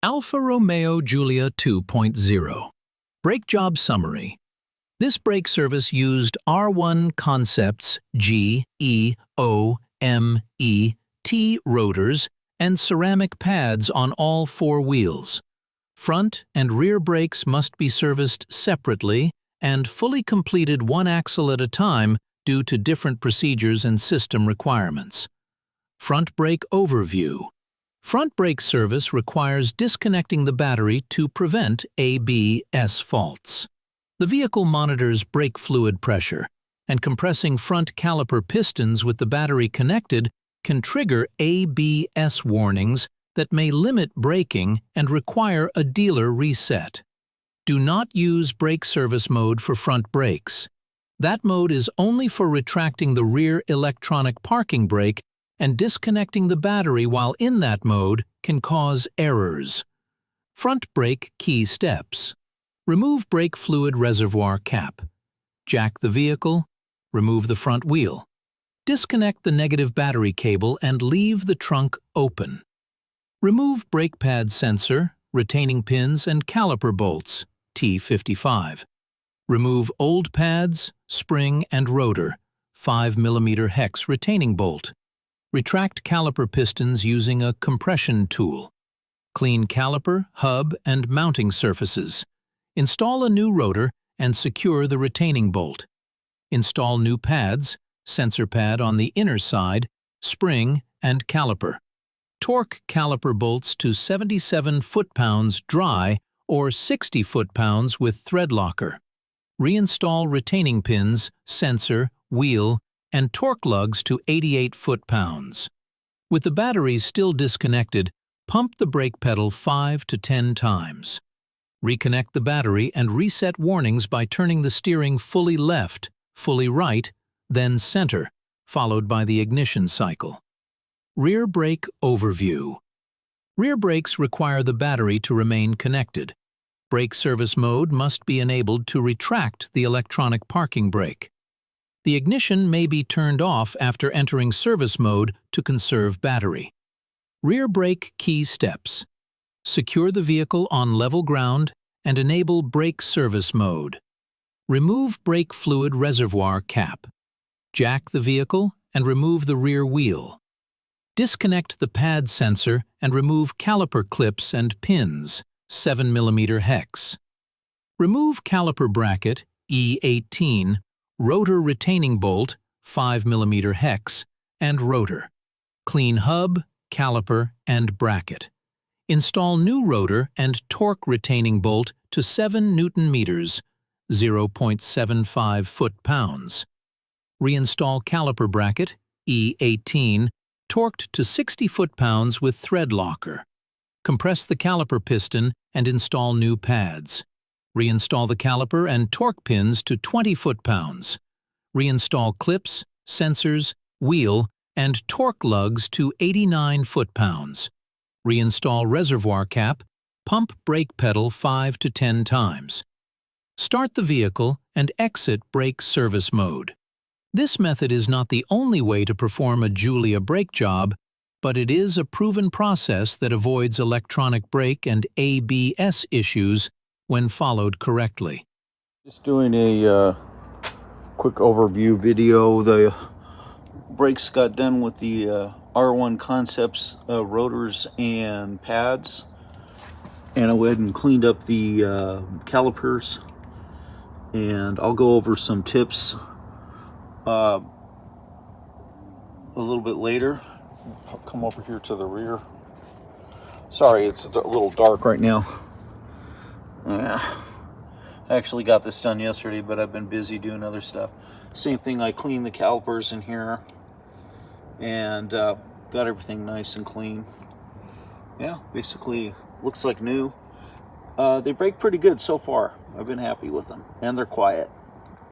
Alfa Romeo Giulia 2.0. Brake Job Summary. This brake service used R1 Concepts G-E-O-M-E-T rotors and ceramic pads on all four wheels. Front and rear brakes must be serviced separately and fully completed one axle at a time due to different procedures and system requirements. Front brake overview. Front brake service requires disconnecting the battery to prevent ABS faults. The vehicle monitors brake fluid pressure, and compressing front caliper pistons with the battery connected can trigger ABS warnings that may limit braking and require a dealer reset. Do not use brake service mode for front brakes. That mode is only for retracting the rear electronic parking brake, and disconnecting the battery while in that mode can cause errors. Front brake key steps. Remove brake fluid reservoir cap. Jack the vehicle. Remove the front wheel. Disconnect the negative battery cable and leave the trunk open. Remove brake pad sensor, retaining pins and caliper bolts, T55. Remove old pads, spring and rotor, 5 mm hex retaining bolt. Retract caliper pistons using a compression tool. Clean caliper, hub, and mounting surfaces. Install a new rotor and secure the retaining bolt. Install new pads, sensor pad on the inner side, spring, and caliper. Torque caliper bolts to 77 foot-pounds dry or 60 foot-pounds with thread locker. Reinstall retaining pins, sensor, wheel, and torque lugs to 88 foot-pounds. With the batteries still disconnected, pump the brake pedal 5 to 10 times. Reconnect the battery and reset warnings by turning the steering fully left, fully right, then center, followed by the ignition cycle. Rear brake overview. Rear brakes require the battery to remain connected. Brake service mode must be enabled to retract the electronic parking brake. The ignition may be turned off after entering service mode to conserve battery. Rear brake key steps. Secure the vehicle on level ground and enable brake service mode. Remove brake fluid reservoir cap. Jack the vehicle and remove the rear wheel. Disconnect the pad sensor and remove caliper clips and pins, 7 mm hex. Remove caliper bracket, E18, rotor retaining bolt, 5 mm hex, and rotor. Clean hub, caliper, and bracket. Install new rotor and torque retaining bolt to 7 Nm, 0.75 foot-pounds. Reinstall caliper bracket, E18, torqued to 60 foot-pounds with thread locker. Compress the caliper piston and install new pads. Reinstall the caliper and torque pins to 20 foot-pounds. Reinstall clips, sensors, wheel, and torque lugs to 89 foot-pounds. Reinstall reservoir cap, pump brake pedal 5 to 10 times. Start the vehicle and exit brake service mode. This method is not the only way to perform a Giulia brake job, but it is a proven process that avoids electronic brake and ABS issues when followed correctly. Just doing a quick overview video. The brakes got done with the R1 Concepts rotors and pads, and I went and cleaned up the calipers, and I'll go over some tips a little bit later. I'll come over here to the rear. Sorry, it's a little dark right now. I actually got this done yesterday, but I've been busy doing other stuff. Same thing, I cleaned the calipers in here and got everything nice and clean. Yeah, basically looks like new. They brake pretty good so far. I've been happy with them, and they're quiet.